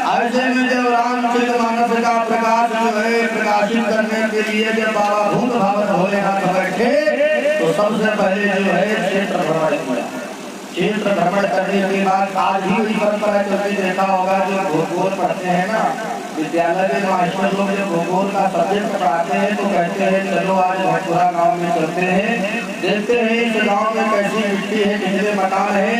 ऐसे में जब रामचरितमानस का प्रकाश जो है प्रकाशित करने के लिए जब बाबा भूत भावत भोलेनाथ बैठे तो सबसे पहले जो है क्षेत्र भ्रमण किया। क्षेत्र भ्रमण करने के बाद आज भी वही परंपरा चलती, देखा होगा जो भूगोल पढ़ते हैं ना विद्यालय में मास्टर लोग जब भूगोल का सब्जेक्ट पढ़ाते हैं तो कहते हैं चलो आज भटपुरा गांव में चलते हैं, देखते हैं इस गांव में कैसी मिट्टी है, कितने मकान है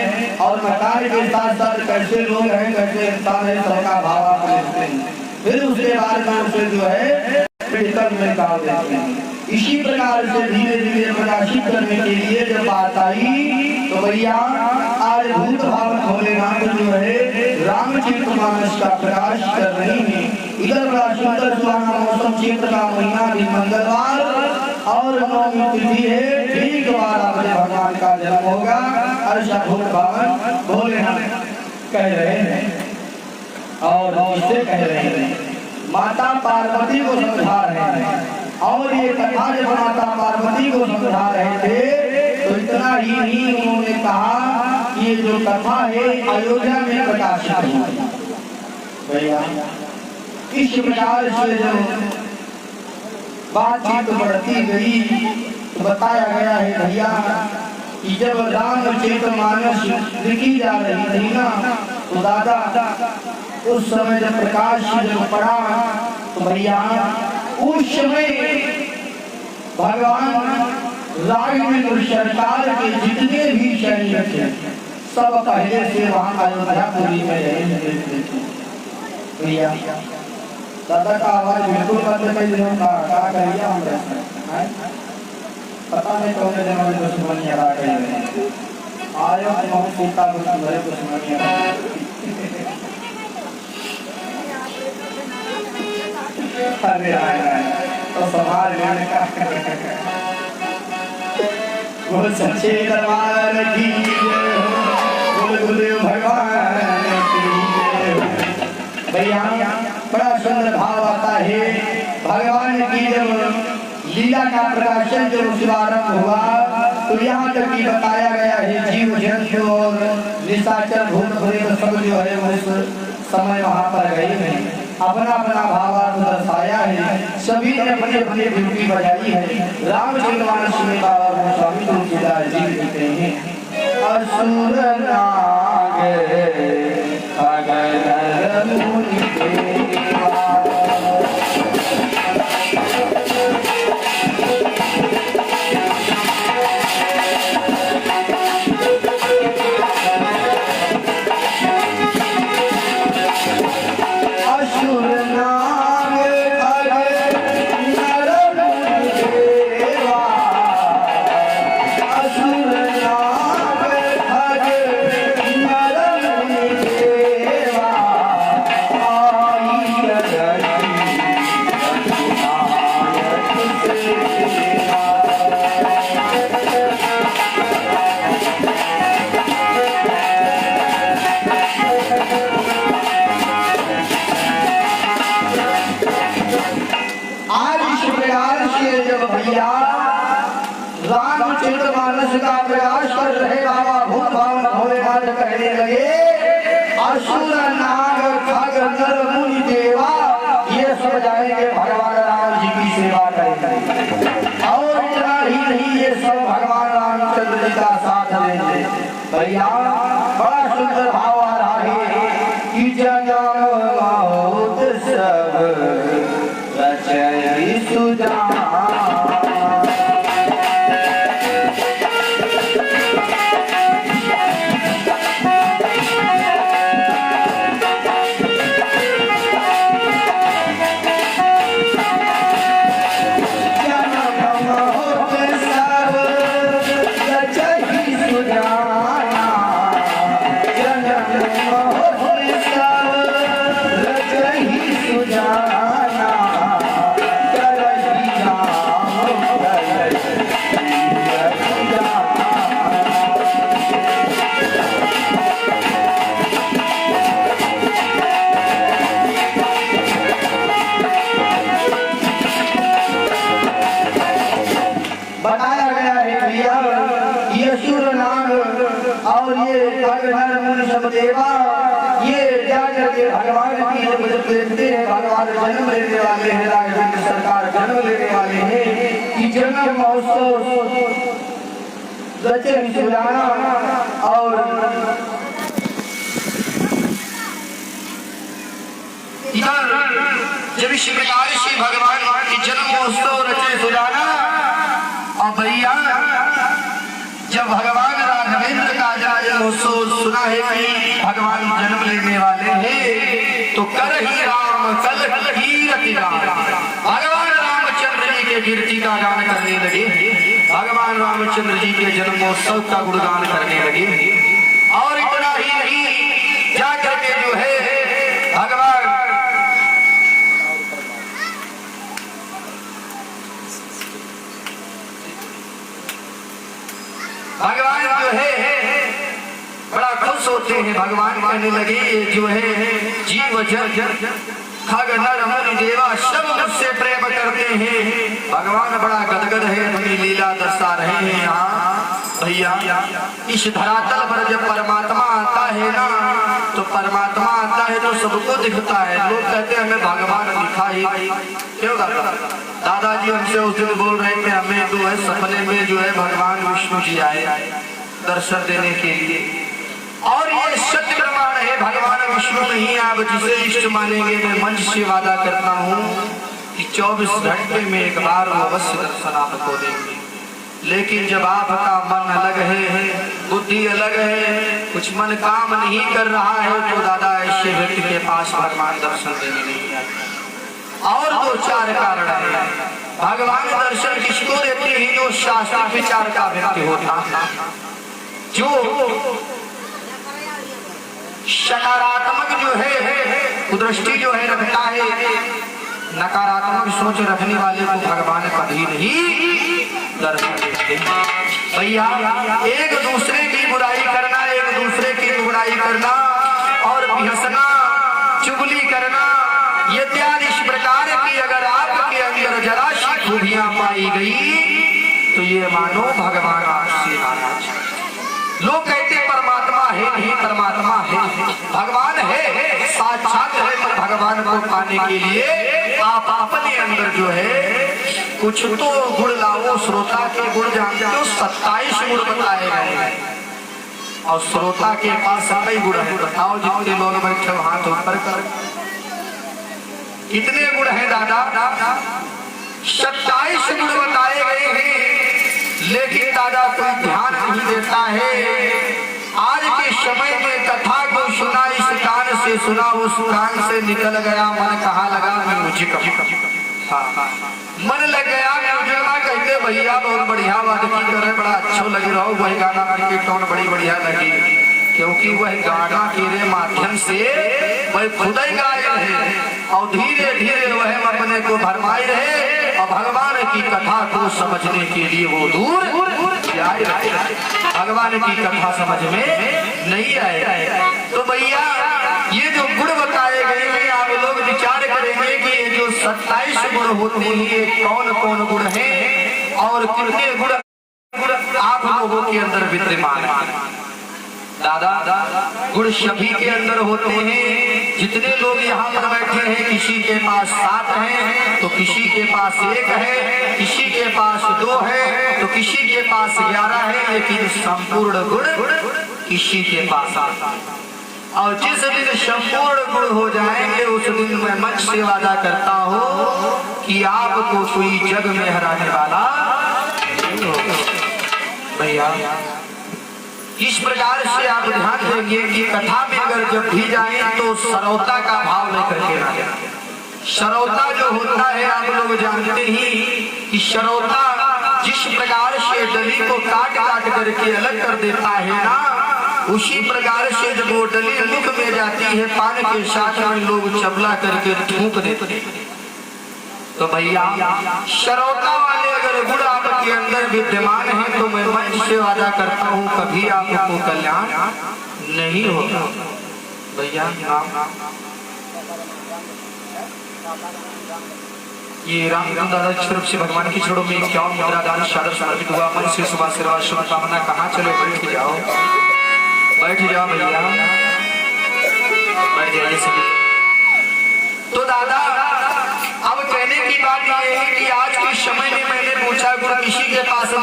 और मकान के साथ साथ कैसे लोग हैं, कैसे इंसान है, सबका भाव आप लेते हैं। फिर उसके बाद में उसे जो है मेडिकल में निकाल देते हैं। इसी प्रकार से धीरे धीरे प्रकाशित करने के लिए जब बात आई तो भैया आज भूत भावत भोलेनाथ जो है रामचरितमानस का प्रकाश कर रही है। इधर बड़ा सुंदर सुहाना मौसम, क्षेत्र का महीना दिन मंगलवार और नवमी तिथि है, ठीक 12 बजे भगवान का जन्म होगा। ऐसा भूत भावत भोलेनाथ कह रहे हैं और इससे कह रहे हैं माता पार्वती को समझा रहे हैं। और ये कथा जब माता पार्वती को समझा रहे थे तो इतना ही नहीं उन्होंने कहा कि ये जो कथा है अयोध्या में प्रकाशित हुई। भैया इस प्रकार से जो बातचीत बढ़ती गई तो बताया गया है भैया कि जब रामचरितमानस लिखी जा रही थी ना तो दादा उस समय जब प्रकाश जब पड़ा तो भैया उस समय भगवान राघवेंद्र सरकार के जितने भी सैनिक थे सब पहले से वहां अयोध्यापुरी में रहे भैया। दादा का आवाज बिल्कुल बंद कर दिया, क्या करिए हम पता नहीं कौन जन्म दुश्मनी हरा गई आयो बहुत सीता दुश्मनी अरे तो समाज लेने का वो सच्चे दरबार की गुरु भगवान की। भैया बड़ा सुंदर भाव आता है भगवान की जब लीला का प्रकाशन जब शुभारंभ हुआ तो यहाँ तक की बताया गया है जीव जंतु और निशाचर भूत प्रेत सब जो है उस समय वहाँ पर गए हैं, अपना अपना भावार्थ दर्शाया है, सभी ने अपनी अपनी ड्यूटी बजाई है। रामचरितमानस में बाबा स्वामी तुलसीदास जी लिखते हैं असुर नाग अगर मुनि देवा रामचरितमानस का प्रकाश कर रहे बाबा भूत भावत भोलेनाथ कहने लगे असुर नाग खग नर मुनि देवा ये सब जाएंगे भगवान राम जी की सेवा करेंगे और इतना ही नहीं ये सब भगवान रामचंद्र जी का साथ देंगे। भैया बड़ा सुंदर भाव आ रहा है कि जन्म मौत सब रचई सुजा देवा ये जाकर के भगवान की जब जब देखते हैं भगवान जन्म लेने वाले हैं, राघवेंद्र सरकार जन्म लेने वाले हैं कि जन्म महोत्सव रचे सुजाना और जब इस प्रकार से भगवान की जन्म महोत्सव रचे सुजाना और भैया जब भगवान राघवेंद्र का जन्म महोत्सव सुना है कि भगवान जन्म लेने वाले हैं तो कर ही राम कल कीरति गान, भगवान रामचंद्र जी के कीर्ति का गान करने लगे, भगवान रामचंद्र जी के जन्म महोत्सव का गुणगान करने लगे। और इतना ही नहीं, जा करके जो है भगवान जो है बड़ा खुश होते हैं। भगवान कहने लगे ये जो है जीव जर खग नर मुनि देवा सब मुझसे प्रेम करते हैं। भगवान बड़ा गदगद है, अपनी लीला दर्शा रहे हैं। यहाँ भैया इस धरातल पर जब परमात्मा आता है ना, तो परमात्मा आता है तो सबको दिखता है। लोग कहते हैं हमें भगवान दिखा ही क्यों दादा? दादाजी हमसे उस दिन बोल रहे थे हमें जो है सपने में जो है भगवान विष्णु जी आए दर्शन देने के लिए, और ये सत्य प्रमाण है भगवान विष्णु नहीं। आप जिसे इष्ट मानेंगे मैं मंच से वादा करता हूँ कि 24 घंटे में एक बार वो अवश्य दर्शन आपको देंगे। लेकिन जब आपका मन अलग है, बुद्धि अलग है, कुछ मन काम नहीं कर रहा है तो दादा ऐसे व्यक्ति के पास भगवान दर्शन देने नहीं आते। और 2-4 कारण है। भगवान दर्शन किसको देते हैं? जो शास्त्रीय विचार का व्यक्ति होता है, जो सकारात्मक जो है दृष्टि जो है रखता है, नकारात्मक सोच रखने वाले को भगवान कभी नहीं दर्शन देते। भैया एक दूसरे की बुराई करना, एक दूसरे की बुराई करना और हंसना, चुगली करना, ये इत्यादि इस प्रकार की अगर आपके अंदर जरा सी खूबियां पाई गई तो ये मानो भगवान आपसे नाराज। लोग कहते परमात्मा है, नहीं परमात्मा है, भगवान है, साक्षात है, पर भगवान को पाने के लिए आप अपने अंदर जो है कुछ तो गुण लाओ। श्रोता के गुण जानते हो, 27 गुण बताए गए हैं और श्रोता के पास कई गुण है। बताओ जितने लोग बैठे हाथ ऊपर कर, कितने गुण है दादा? 27 गुण बताए गए हैं। लेकिन दादा कोई ध्यान नहीं देता है। आज के समय में कथा को सुना, इस कान से सुना, उस कान से निकल गया, मन कहाँ लगा म्यूजिक। मन लग गया म्यूजिक में, कहते भैया बहुत बढ़िया बात की करे, बड़ा अच्छा लगे रहो, वही गाना की टोन बड़ी बढ़िया लगी, क्योंकि वह गाना के माध्यम से वह खुद ही गाय रहे और धीरे धीरे वह अपने को भरमाए रहे और भगवान की कथा को समझने के लिए वो दूर जाए रहे। भगवान की कथा समझ में नहीं आए। तो भैया ये जो गुण बताए गए हैं, आप लोग विचार करेंगे कि ये जो 27 गुण होते हैं ये कौन कौन गुण हैं और कितने गुण आप लोगों के अंदर विद्यमान है। दादा गुण सभी के अंदर होते हैं। जितने लोग यहाँ पर बैठे हैं, किसी के पास 7 हैं तो किसी के पास 1 है, किसी के पास 2 है तो किसी के पास 11 है, लेकिन संपूर्ण गुण किसी के पास आता है। और जिस दिन संपूर्ण गुण हो जाएंगे उस दिन मैं मंच से वादा करता हूँ कि आपको कोई जग में हराने वाला नहीं होगा। भैया इस प्रकार से आप ध्यान देंगे कि कथा में अगर जब भी जाए तो सरौता का भाव लेकर के आए। सरौता जो होता है आप लोग जानते ही कि सरौता जिस प्रकार से डली को काट काट करके अलग कर देता है ना, उसी प्रकार से जब वो डली मुख में जाती है पान के साथ में लोग चबला करके थूक देते। तो भैया सरौता वाले अगर गुण आपके अंदर विद्यमान है तो मैं मंच से वादा करता हूँ कभी आपको कल्याण नहीं होगा। भैया ये राम दादा स्वरूप से भगवान की छोड़ो में क्या मुद्रा दान सादर समर्पित हुआ। मन से सुबह सेवा शुभकामना कहाँ चलो, बैठ जाओ, बैठ जाओ भैया, बैठ जाइए सभी।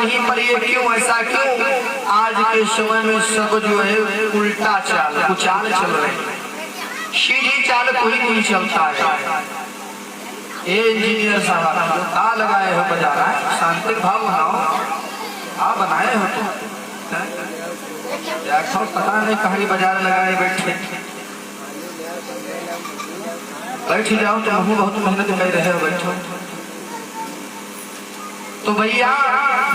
वहीं पर ये क्यों, ऐसा क्यों? आज के समय में सब जो है उल्टा चाल, कुचाल चल रहे हैं, सीधी चाल कोई नहीं चलता है। ये इंजीनियर साहब कहा लगाए हो बजा रहा है, शांति भाव बनाओ, आप बनाए हो तो पता नहीं कहानी बाजार लगाए बैठे, बैठ जाओ तो हम बहुत मेहनत कर रहे हो, बैठो। तो भैया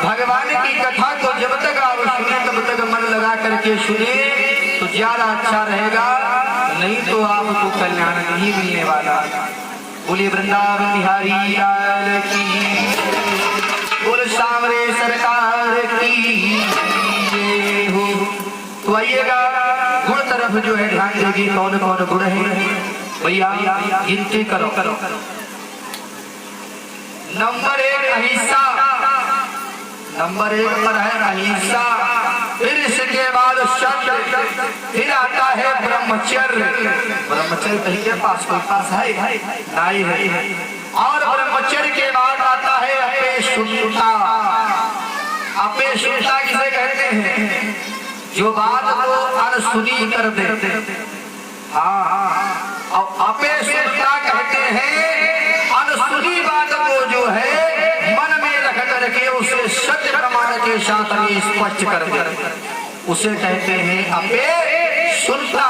भगवान की कथा को जब तक आप सुने तब तक मन लगा करके सुने तो ज्यादा अच्छा रहेगा, नहीं तो आपको कल्याण नहीं मिलने वाला। बोले वृंदावन बिहारी लाल की, बोल सामरे सरकार की हो। तो आइएगा गुण तरफ जो है ध्यान देगी, कौन कौन गुण है भैया गिनती करो। नंबर 1 अहिंसा, नंबर 1 पर है अहिंसा, फिर इसके बाद सत्य, फिर आता है ब्रह्मचर्य। ब्रह्मचर्य कहीं के पास कोई पास है नहीं है। और ब्रह्मचर्य के बाद आता है अपेक्षुता। अपेक्षुता किसे कहते हैं? जो बात को अनसुनी कर देते। हाँ, और अपेक्षुता कहते हैं अनसुनी बात को जो है मन में रख करके उसे सत्य प्रमाण के साथ स्पष्ट कर दे, उसे कहते हैं अपेक्षुता।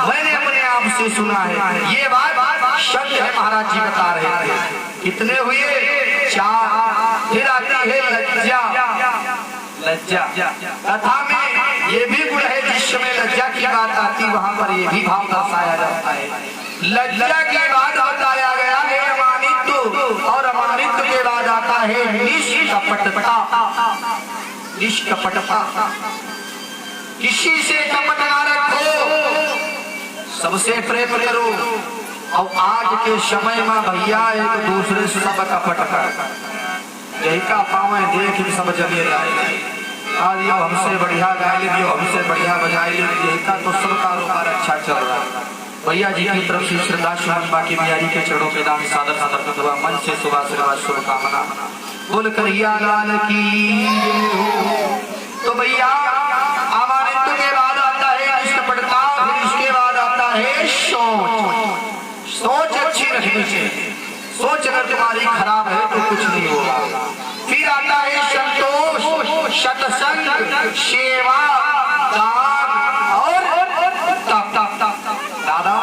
मैंने अपने आप से सुना है, ये बात सत्य है, महाराज जी बता रहे थे। कितने हुए? 4। फिर आती है लज्जा। लज्जा कथा में ये भी गुण है, जिस समय लज्जा की बात आती वहां पर ये भी भाव दर्शाया जाता है। लज्जा के बाद बताया गया है अमानित्व, और अमानित्व के बाद आता है निष्कपटता। निष्कपटता, किसी से कपट ना रखो, सबसे प्रेम करो। और आज के समय में भैया एक दूसरे से सब कपट कर, यही का पावे देख सब जगे लाए, आज यो हमसे बढ़िया गाय ले, यो हमसे बढ़िया बजाए ले, यही का तो सब कारोबार अच्छा चल रहा है। भैया जी की तरफ से श्रद्धा सुमन बाकी बिहारी के चरणों में दान सादर सादर करवा, मन से शुभाशीर्वाद शुभकामना बोल करिया लाल की हो। तो भैया अमानित्व के बाद आता है निष्कपटता, फिर इसके बाद आता है सोच। सोच अच्छी रखनी चाहिए, सोच अगर तुम्हारी खराब है तो कुछ नहीं होगा। फिर आता है संतोष, सत्संग, सेवा, दान और तप। दादा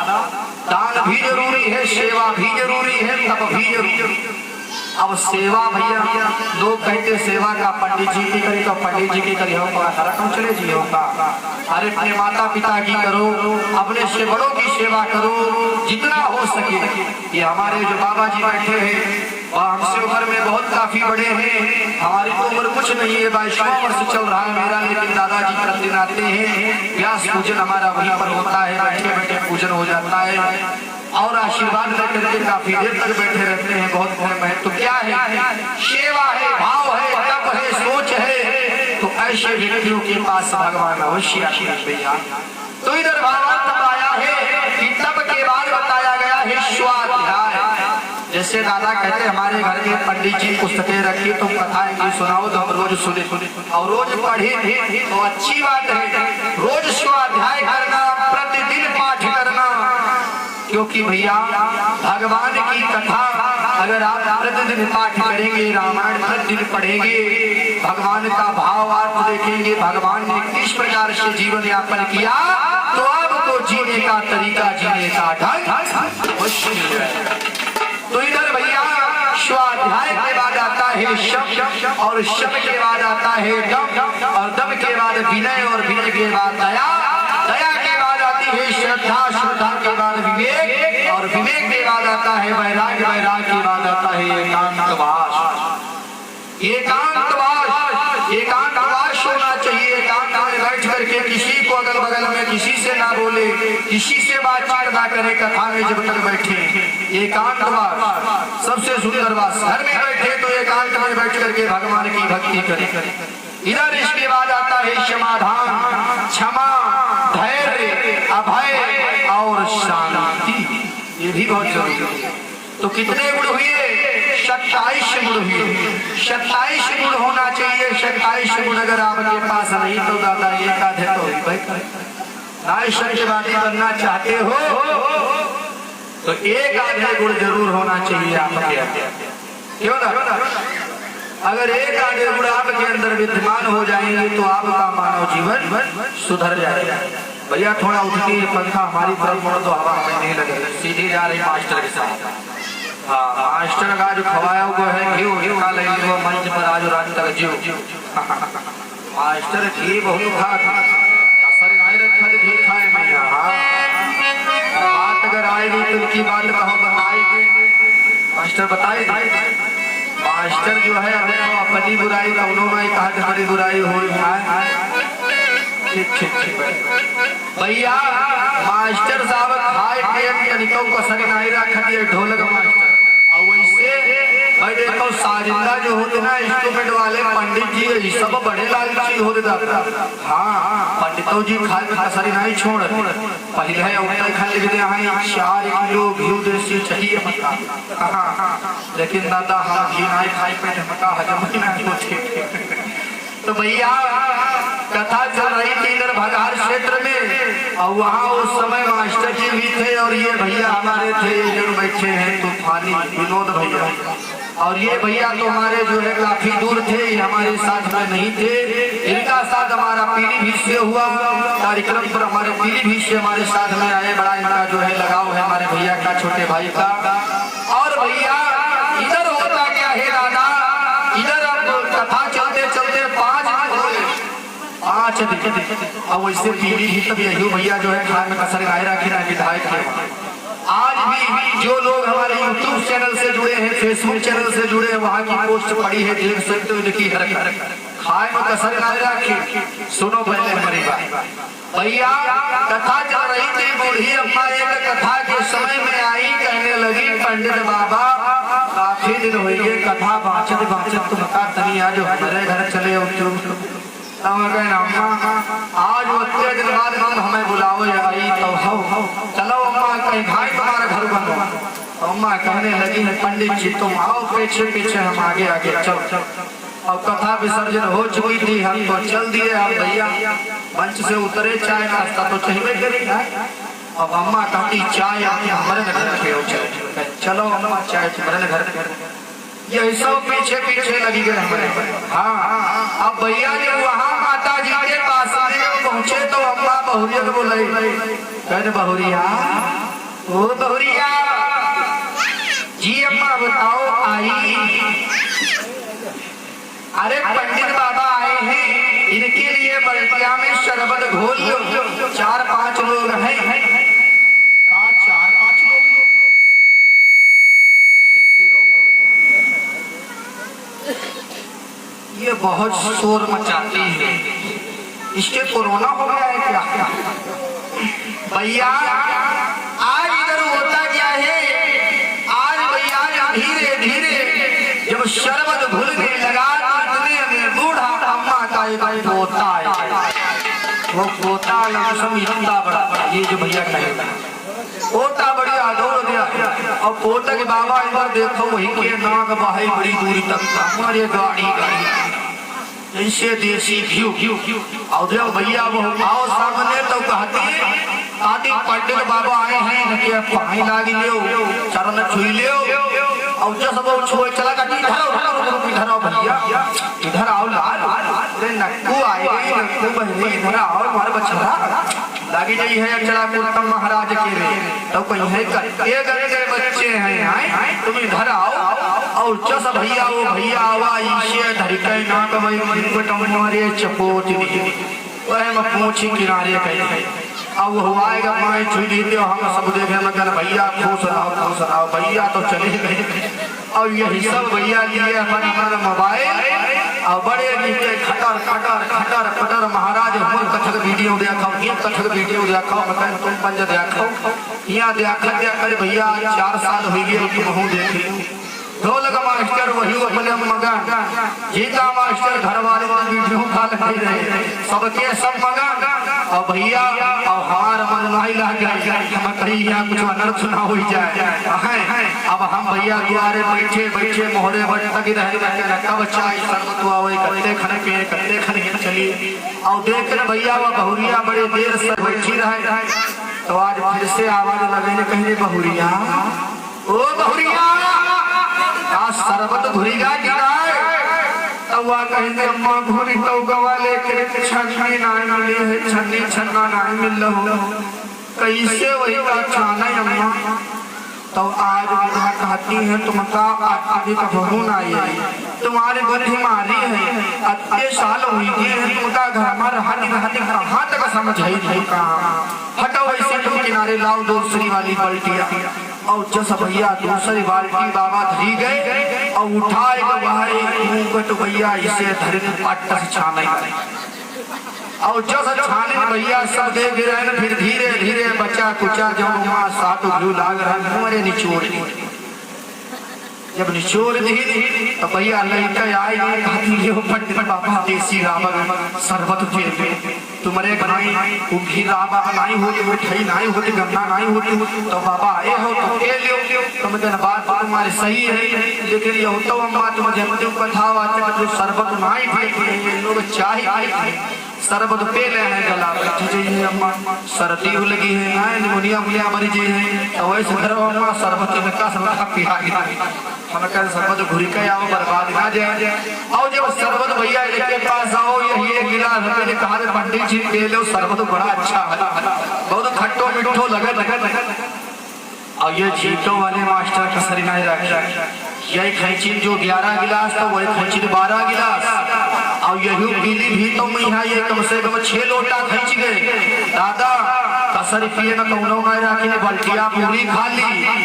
दान भी जरूरी है, सेवा भी जरूरी है, तप भी जरूरी है। अब सेवा भैया लोग कहते सेवा का पंडित जी की करी तो पंडित जी की करी होगा, रकम चले जी होगा। अरे अपने माता पिता की करो, अपने से बड़ों की सेवा करो जितना हो सके। ये हमारे जो बाबा जी बैठे हैं वह हमसे उम्र में बहुत काफी बड़े हैं, हमारी तो उम्र कुछ नहीं है, 22वां वर्ष चल रहा है मेरा, लेकिन दादाजी प्रतिदिन आते हैं। व्यास पूजन हमारा वहीं पर होता है, बैठे बैठे पूजन हो जाता है और आशीर्वाद लेकर के काफी देर तक बैठे रहते हैं। बहुत प्रेम है तो क्या है? सेवा है, भाव है, तप है, सोच है। तो ऐसे व्यक्तियों के पास भगवान अवश्य आते हैं भैया। तो इधर भावार्थ बताया है कि तप के बाद बताया गया है स्वाध्याय। जैसे दादा कहते हमारे घर में पंडित जी पुस्तकें रखी, तुम कथाएं की सुनाओ तो हम रोज सुने और रोज पढ़े तो अच्छी बात है। रोज स्वाध्याय करना, प्रतिदिन पाठ करना, क्योंकि भैया भगवान की कथा अगर आप प्रतिदिन पाठ करेंगे, रामायण प्रतिदिन पढ़ेंगे, भगवान का भाव आप देखेंगे, भगवान ने किस प्रकार से जीवन यापन किया, तो आपको जीने का तरीका, जीने का ढंग अवश्य मिल जाएगा। तो इधर भैया स्वाध्याय के बाद आता है शम, और शम के बाद आता है दम, और दम के बाद विनय, और विनय के बाद दया, दया के बाद आती है श्रद्धा, श्रद्धा के बाद विवेक, और विवेक के बाद आता है वैराग्य, वैराग्य के बाद आता है एकांतवास। एकांतवास, एकांतवास होना चाहिए। एकांत में बैठ करके किसी को अगल बगल में किसी से ना बोले, किसी से बातचीत ना करे कथा में जब तक बैठे। एकांतवास सबसे सुंदर बात। घर में बैठे तो एकांत में बैठ करके भगवान की भक्ति करे। इधर इसके बाद आता है समाधान, क्षमा, धैर्य, अभय और शांति। ये भी बहुत जरूरी है। तो कितने गुण हुए? 27 गुण हुए। 27 गुण होना चाहिए। 27 गुण अगर आपके पास नहीं तो दादा एक आधे तो भाई नाय सत्यवादी बनना चाहते हो तो एक आधे गुण जरूर होना चाहिए आपके। क्यों ना? अगर एक आधे गुण आपके अंदर विद्यमान हो जाएंगे तो आपका मानव जीवन सुधर जाएगा। भैया थोड़ा उठती है पंखा हमारी तरफ मोड़, तो हवा हमें नहीं लग रही, सीधी जा रही मास्टर के साथ। हाँ, मास्टर का जो खवाया हुआ है घी खा लेंगे वो मंच पर आज रात तक जीव। मास्टर घी बहुत खा असर नहीं रखा घी खाए मैया। बात अगर आएगी तो उनकी बात कहो बताएगी मास्टर, बताए मास्टर जो है हमें अपनी बुराई का उन्होंने कहा हमारी बुराई हो। भैया मास्टर साहब खाए टेम तनिकों को सरी नहीं रखा दिए ढोलक मास्टर। और वैसे भाई देखो साजिंदा जो होते ना इंस्ट्रूमेंट वाले पंडित जी सब बड़े लालची होते दादा। हाँ, पंडितों जी खाए कसरी नहीं छोड़ पहले है उल्टा खाने के लिए 4 किलो घी देसी चाहिए मक्का। लेकिन दादा हम घी नहीं खाई पेट मक्का हजम नहीं होते। तो भैया कथा चल रही थी इधर भगार क्षेत्र में और वहाँ उस समय मास्टर जी भी थे और ये भैया हमारे थे इधर बैठे हैं तूफानी विनोद भैया। और ये भैया तो हमारे जो है काफी दूर थे, हमारे साथ में नहीं थे। इनका साथ हमारा पीलीभीत से हुआ कार्यक्रम पर हमारे पीलीभीत से हमारे साथ में आए। बड़ा इनका जो है लगाव है हमारे भैया का, छोटे भाई का। और भैया इधर होता क्या है दादा, इधर अब कथा चलते चलते 5 दिन और वैसे पीलीभीत भी यही भैया जो है खान में कसर गाय रखी ना विधायक है। आज भी जो लोग हमारे यूट्यूब चैनल से जुड़े हैं, फेसबुक चैनल से जुड़े हैं, वहाँ की पोस्ट पड़ी है, देख सकते हो इनकी हरकत खाए में कसर गाय रखी। सुनो पहले हमारी बात। भैया कथा चल रही थी, बूढ़ी अम्मा एक कथा के समय में आई, कहने लगी पंडित बाबा काफी दिन हुई है कथा बाचत बाचत तुमका तनी आज हमारे घर चले आज उतने दिन बाद हमें बुलाओ आई तो चलो अम्मा कहीं भाई तुम्हारा घर बनो। तो अम्मा कहने लगी पंडित जी तुम आओ पीछे पीछे हम आगे आगे चल। और कथा विसर्जन हो चुकी थी, हम तो चल दिए। अब भैया मंच से उतरे, चाय नाश्ता तो चाहिए करेगा। अब अम्मा कहती चाय हमारे घर पे चलो अम्मा चाय तुम्हारे घर यही सब पीछे पीछे लगी गए हमारे। हाँ, अब भैया जब वहाँ माता जी के पास पहुँचे तो अम्मा बहुरिया को बोले कहने बहुरिया ओ बहुरिया जी अम्मा बताओ आई। अरे पंडित बाबा आए हैं, इनके लिए बल्टिया में शरबत घोल लो। 4-5 लोग हैं। 4-5 लोग ये बहुत शोर मचाती है, इसके कोरोना हो गया है क्या? भैया आज इधर होता क्या है, आज भैया धीरे धीरे जब शरबत घुलने लगा में बूढ़ा अम्मा का एक पोता है। वो पोता इतना बड़ा, ये जो भैया कहेगा पोता बड़ी आदोड़ गया। और पोता के बाबा इधर देखो वही के नाक बहाई बड़ी दूरी तक हमारे गाड़ी ऐसे देसी घी। और जब भैया वो आओ सामने तो कहती पंडित बाबा आए हैं, इनके पानी लागी लियो, चरण छुई लियो। और जब वो छुए चला का इधर आओ भैया, इधर आओ लाल नक्कू आए, नक्कू बहने इधर आओ हमारे बच्चा लागी जाई है चला कुलतम महाराज के रे। तो कहीं है ये गए बच्चे हैं, तुम इधर आओ। और जस भैया वो भैया आवा इसे धरिके ना कवई मारे चपोट वह मैं पूछी किनारे कहीं। अब वो आएगा माए छुई देते हम सब देखे मगन भैया खुश रहो भैया तो चले गए। और यही सब भैया लिए अपन मोबाइल और बड़े नीचे खटर खटर खटर खटर महाराज हम कथक वीडियो देखो, ये कथक वीडियो देखो, मतलब तुम पंज देखो यहाँ देख भैया 4 साल हो गए तुम हूँ देखे। ढोलक मास्टर वही अपने मगन, जीता मास्टर घर वाले वीडियो खा रहे सबके सब मगन। और भैया और हमारा मन नहीं लग गया, हम कहीं यहाँ कुछ अनर्थ ना हो जाए। अब हम भैया द्वारे बैठे बैठे मोहरे बट लगी रहे कब चाय शरबत हुआ वही कत्ते खने चली और देख रहे भैया वो बहुरिया बड़े देर से बैठी रहे तो आज फिर से आवाज लगे ने कहीं बहुरिया ओ बहुरिया शरबत घुरीगा तब वह कहेंगे अम्मा घुरी तो गवा लेके छन्नी नहीं मिली है छन्नी छन्ना नहीं मिल रहा कैसे वही का छाना अम्मा तो आज विधा कहती है तुमका आदि का भरून आई तुम्हारी बुद्धि मारी है अत्ते साल हुई है तुमका घर में रहती कहाँ तक समझ है कहाँ हटो ऐसे तुम किनारे लाओ दूसरी वाली बाल्टिया और जस भैया दूसरी बाल्टी बाबा धरी गए और उठाए तो भैया इसे धरे पट्ट से छाने और जस छाने भैया सब दे गिरे फिर धीरे धीरे बचा कुचा जब वहाँ सात घू लाग रहा हमारे निचोड़ जब निचोड़ दी तो भैया लड़का आई कहती बाबा देसी रावण शरबत पी तुम्हारे बनाई घी रावा नहीं होती मिठाई नहीं होती गन्ना नहीं होती तो बाबा आए हो तो के लियो तुम दिन बात तुम्हारी सही है लेकिन ये तो अम्मा तुम जब कथा आते शरबत नहीं पी लोग चाय शरबत पे ले हैं गला बैठ जाइए अम्मा सर्दी हो लगी है ना निमोनिया मुनिया मरी जी है तो वैसे घर अम्मा शरबत में का सब पिया गया हम कह शरबत घुरी के आओ बर्बाद ना जाए और जब शरबत भैया के पास आओ यही एक गिलास मैंने कहा पंडित जी पी लो शरबत बड़ा अच्छा है बहुत खट्टो मिठो लगे और ये जीतो वाले मास्टर कसरी नहीं रखे यही खैचिन जो 11 गिलास तो वही खैचिन 12 गिलास और यही पीली भी तो मैं यहाँ ये कम से कम 6 लोटा खींच गए दादा कसर पिए ना कौनो गए राखी ने बल्टिया पूरी खा ली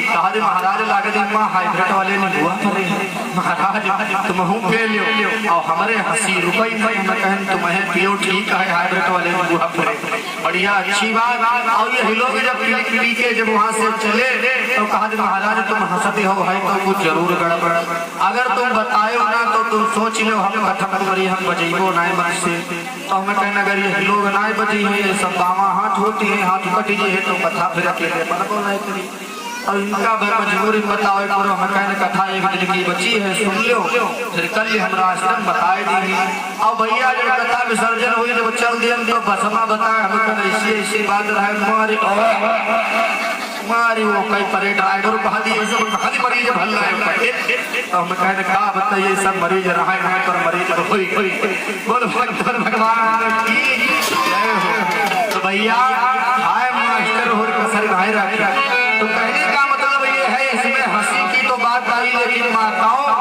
कहा महाराज लागे दिन माँ हाइब्रिड वाले ने हुआ करे महाराज तुम हूँ पे लियो और हमारे 80 रुपये में कहें तुम्हें पियो ठीक है हाइब्रिड वाले ने हुआ करे बढ़िया अच्छी बात और ये लोग जब पी के जब वहाँ से चले तो कहा महाराज तुम हंसते हो भाई तो कुछ जरूर गड़बड़ अगर तुम बतायो ना तो तुम सोच लो हम कथा करी हम बजेबो ना मन से तो हमें कहना अगर ये लोग ना बजी है सब बामा हाथ होती है हाथ कटी जी है तो कथा फिर अकेले बनबो नहीं करी और इनका मजबूरी बताओ करो हम कहने कथा एक दिन की बची है सुन लो फिर कल हमरा आश्रम बताए दी और भैया जब कथा विसर्जन हुई जब चल दिया तो भसमा बताए हम ऐसी ऐसी बात रहे मारी वो कई परे ड्राइवर कहा दी सब कहा दी मरीज भल्ला है तो हम कहने कहा बताइए सब मरीज रहा है पर मरीज कोई बोल भगवान की जय हो तो भैया हाय मास्टर हो कसर भाई रखा तो कहने का मतलब ये है इसमें हंसी की तो बात आई लेकिन माताओं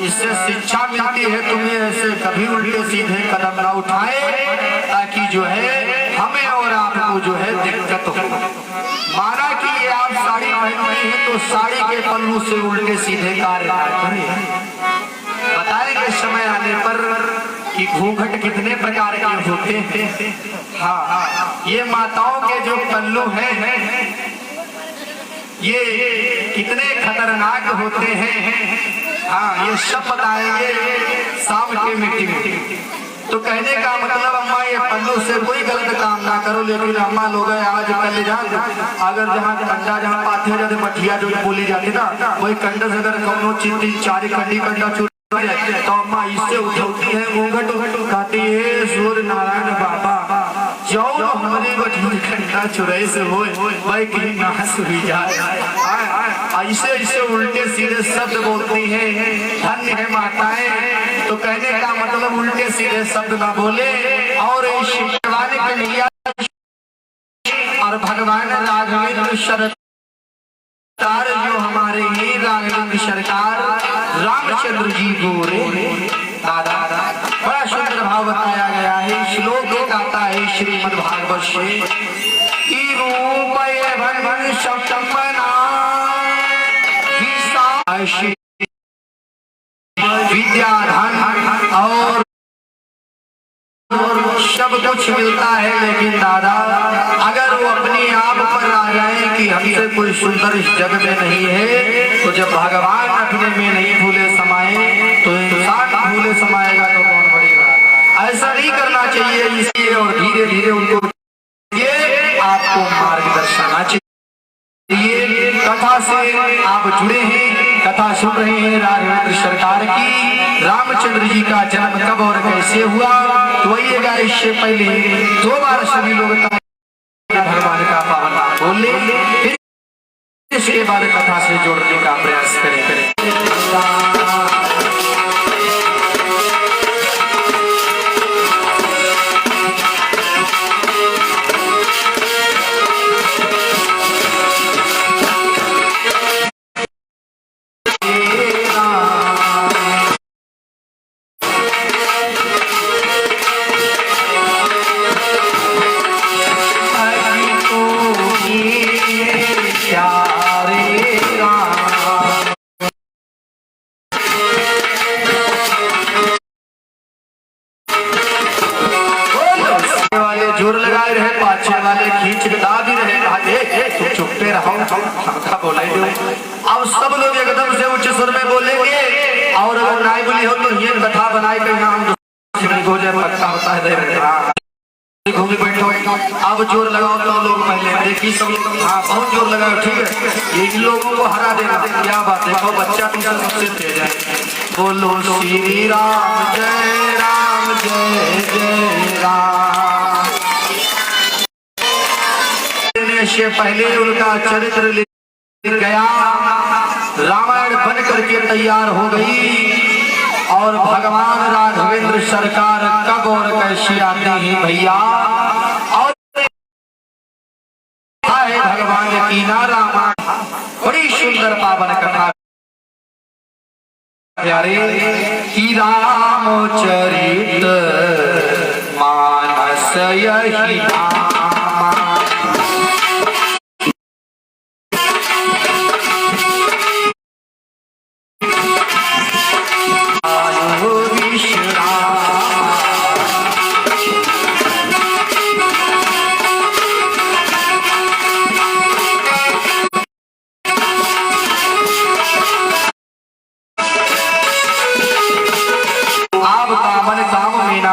इससे शिक्षा मिलती है तुम्हें ऐसे कभी उल्टे सीधे कदम ना उठाए ताकि जो है हमें और आपको जो है दिक्कत हो माना कि ये आप साड़ी पहने हैं तो साड़ी के पल्लू से उल्टे सीधे कार्य करें बताएंगे समय आने पर कि घूंघट कितने प्रकार के होते हैं हाँ ये माताओं के जो पल्लू हैं ये कितने खतरनाक होते हैं हाँ ये सब बताएंगे शाम के मीटिंग तो कहने का मतलब अम्मा ये पल्लू से कोई गलत काम ना करो लेकिन अम्मा लोग आज कल अगर जहाँ कंडा जहाँ पाथे जाते मठिया जो बोली जाती ना वही कंडा से अगर कौनो चीज चारी कंडी कंडा चूर तो अम्मा इससे उठौती है घूंघट कहती है सूर्य नारायण बाबा जो हमारी बठी कंडा चुराई से हो भाई कहीं नाश हुई जाए ऐसे ऐसे उल्टे सीधे शब्द बोलती है धन्य है माताएं तो कहने का मतलब उल्टे सीधे शब्द ना बोले और शिवानी के नैया और भगवान राघवेंद्र सरकार जो हमारे ही राघवेंद्र सरकार रामचंद्र जी गोरे दादा बड़ा सुंदर भाव बताया गया है श्लोक गाता है श्रीमद् भागवत से की रूप भगवान सप्तमना विद्या धन और सब कुछ मिलता है लेकिन दादा अगर वो अपने आप पर आ जाए कि हमसे कोई सुंदर इस जग में नहीं है तो जब भगवान अपने में नहीं भूले समाए तो इंसान भूले समाएगा तो कौन बढ़ेगा ऐसा नहीं करना चाहिए इसलिए और धीरे धीरे उनको ये आपको मार्गदर्शन चाहिए कथा से आप जुड़े हैं, कथा सुन रहे हैं राघवेंद्र सरकार की। रामचंद्र जी का जन्म कब और कैसे हुआ, तो आइएगा इससे पहले 2 बार सभी लोग भगवान का पावन नाम बोल ले, फिर इसके बाद कथा से जोड़ने का प्रयास करें। जोर लगाए रहे, पाछे वाले खींच दादी रहे, चुपते रहो, क्षमता बोले। अब सब लोग एकदम से उच्च स्वर में बोलेंगे, और अगर नाई बोली हो तो ये कथा बनाए के नाम पक्का होता है। घूमी बैठो, अब जोर लगाओ तो लोग पहले देखी सब लोग, हाँ बहुत जोर लगाओ, ठीक है, ये लोगों को हरा देना। क्या बात, देखो बच्चा पीछे सबसे तेज है। बोलो श्री राम जय राम। से पहले उनका चरित्र लिख गया, रामायण बन करके तैयार हो गई, और भगवान राघवेंद्र सरकार कब और कैसे आते हैं भैया, और है भगवान की रामायण, बड़ी सुंदर पावन कथा प्यारे की रामचरित मानस यही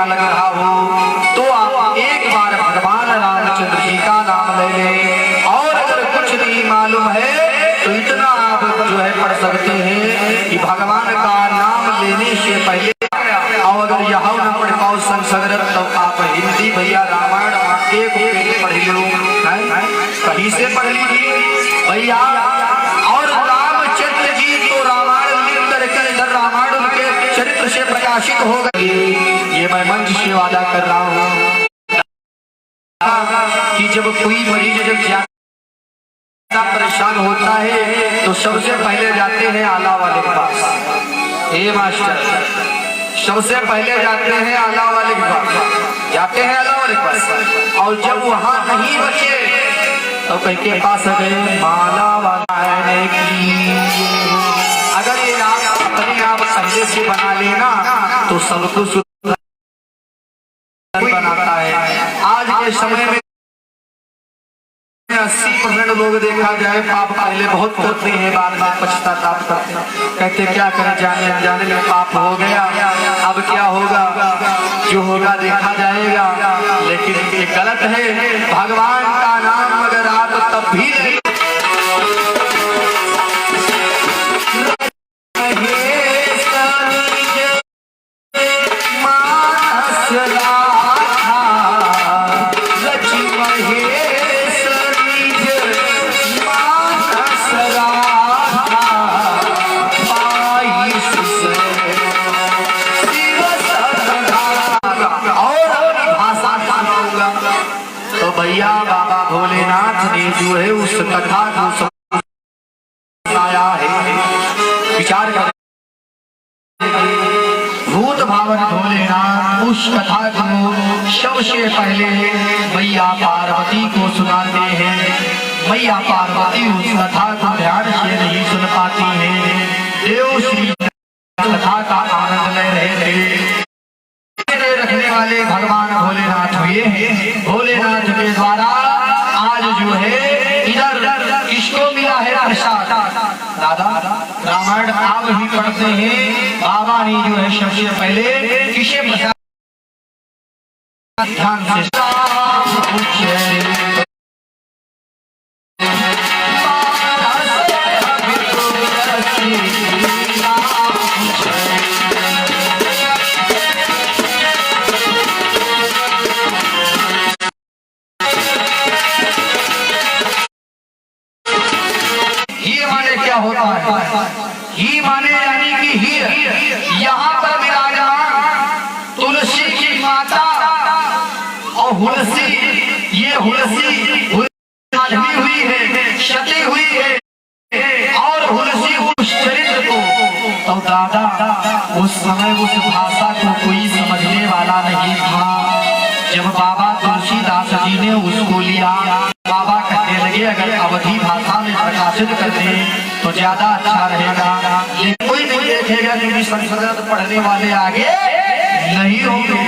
लग रहा हो तो आप एक बार भगवान रामचंद्र जी का नाम ले लें, और अगर कुछ नहीं मालूम है तो इतना आप जो है पढ़ सकते हैं कि भगवान का नाम लेने से पहले, और अगर यह न पढ़ पाओ संस्कृत तो आप हिंदी भैया रामायण एक पढ़ लो, कहीं से पढ़ लीजिए भैया। और रामचंद्र जी तो रामायण लिख करके इधर रामायण उनके चरित्र से प्रकाशित हो गई। ये मैं मंच से वादा कर रहा हूँ कि जब कोई मरीज जब ज्यादा परेशान होता है तो सबसे पहले जाते हैं आला वाले के पास। हे मास्टर, सबसे पहले जाते हैं आला वाले के पास, जाते हैं आला वाले के पास, और जब वहां नहीं बचे तो कहीं के पास गए माला वाला की। अगर ये अपने आप पहले से बना लेना तो सब कुछ बनाता है। आज के समय में 80% लोग देखा जाए पाप पहले बहुत करते हैं, बाद में पश्चाताप करते हैं, कहते क्या करें, जाने अनजाने में पाप हो गया, अब क्या होगा, जो होगा देखा जाएगा। लेकिन ये गलत है, भगवान का नाम अगर आप तब भी नहीं भैया बाबा भोलेनाथ ने जो है उस कथा को सुनाया है। विचार कर भूत भावन भोलेनाथ उस कथा को सबसे पहले मैया पार्वती को सुनाते हैं। मैया पार्वती उस कथा को ध्यान से नहीं सुन पाती है, देव श्री कथा का आनंद ले रहे थे। रखने वाले भगवान भोलेनाथ हुए हैं। भोलेनाथ के द्वारा आज जो है इधर किसको मिला है प्रसाद, दादा रामायण आप ही पढ़ते हैं, बाबा ने जो है सबसे पहले किसे प्रसाद ध्यान से पूछे क्या होता है? ही माने यानी कि ही यहाँ पर विराजमान तुलसी की माता और हुलसी, ये हुलसी हुई है, क्षति हुई है और हुलसी उस चरित्र को, तो दादा उस समय उस भाषा को कोई समझने वाला नहीं था। जब बाबा तुलसीदास जी ने उसको लिया, बाबा कहने लगे अगर अवधी भाषा में प्रकाशित कर दे तो ज्यादा अच्छा रहेगा, लेकिन कोई नहीं देखेगा क्योंकि संस्कृत पढ़ने वाले आगे नहीं होंगे।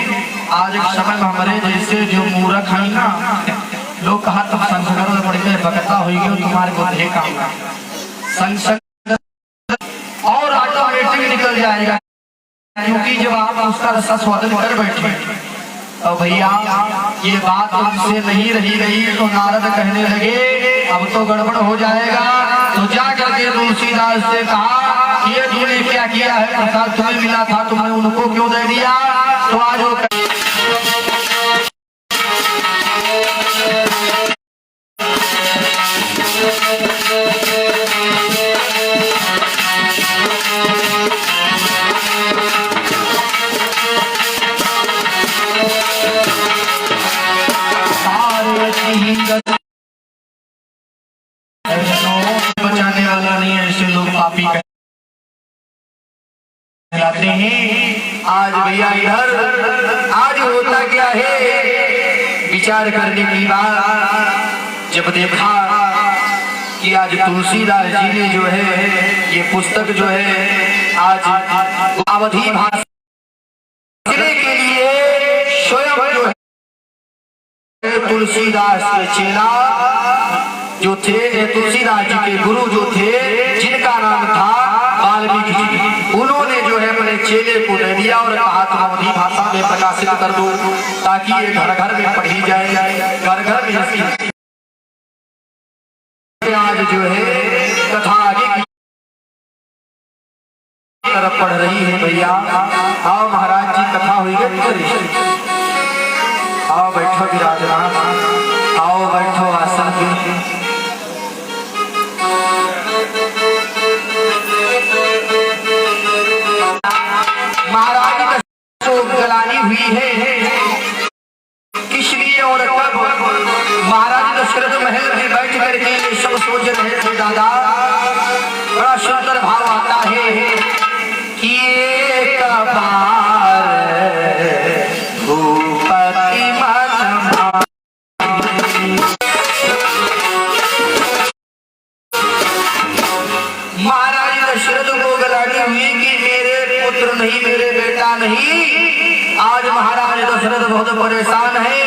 आज एक समय में हमारे जैसे जो मूर्ख है ना, लोग कहा तुम संस्कृत पढ़ के बकता होगी तुम्हारे को देखा संस्कृत और ऑटोमेटिक निकल जाएगा, क्योंकि जब आप उसका रसा स्वादन कर बैठे तो भैया ये बात तुमसे नहीं रही गई तो नारद कहने लगे अब तो गड़बड़ हो जाएगा। तो जा करके तुलसीदास से कहा ये तूने क्या किया है, प्रसाद तुम्हें मिला था तुमने उनको क्यों दे दिया? तो आज वो बचाने वाला नहीं है, ऐसे लोग पापी कहलाते हैं। आज भैया इधर आज होता क्या है, विचार करने की बात जब देखा कि आज तुलसीदास जी ने जो है ये पुस्तक जो है आज अवधी भाषा के लिए स्वयं जो है तुलसीदास के चेला जो थे, तुलसीदास जी के गुरु जो थे जिनका नाम था वाल्मीकि जी, उन्होंने जो है अपने चेले को दे दिया और कहा तुम अवधी भाषा में प्रकाशित कर दो ताकि ये घर घर में पढ़ी जाए, घर घर में इसकी आज जो है कथा आगे की तरफ पढ़ रही है। भैया आओ महाराज जी कथा हुई है, आओ बैठो विराजमान, आओ बैठो आसन पे। महाराज को गलानी हुई है किस लिए और कब? महाराज दशरथ महल में बैठ करके ये सब सोच रहे थे दादा, बड़ा सुंदर भाव आता है कि एक बार भूपति मन महाराज दशरथ को गलानी हुई कि मेरे पुत्र नहीं, मेरे बेटा नहीं। आज महाराज दशरथ बहुत परेशान है,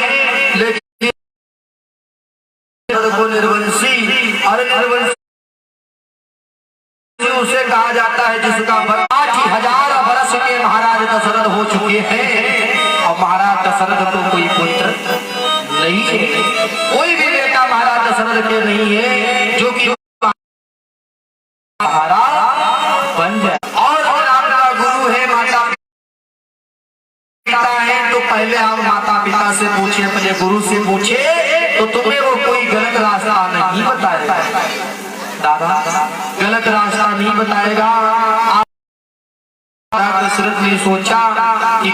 लेकिन को निर्वंशी और निर्वंशी उसे कहा जाता है जिसका 8000 वर्ष के महाराज दशरथ हो चुके हैं और महाराज दशरथ को कोई पुत्र नहीं है, कोई भी बेटा महाराज दशरथ के नहीं है जो कि महाराज बन जाए। और आपका गुरु है, माता पिता है, तो पहले हम माता पिता से पूछे, अपने गुरु से पूछे तो तुम्हें वो कोई गलत रास्ता नहीं बताएगा दादा, गलत रास्ता नहीं बताएगा। दशरथ ने सोचा कि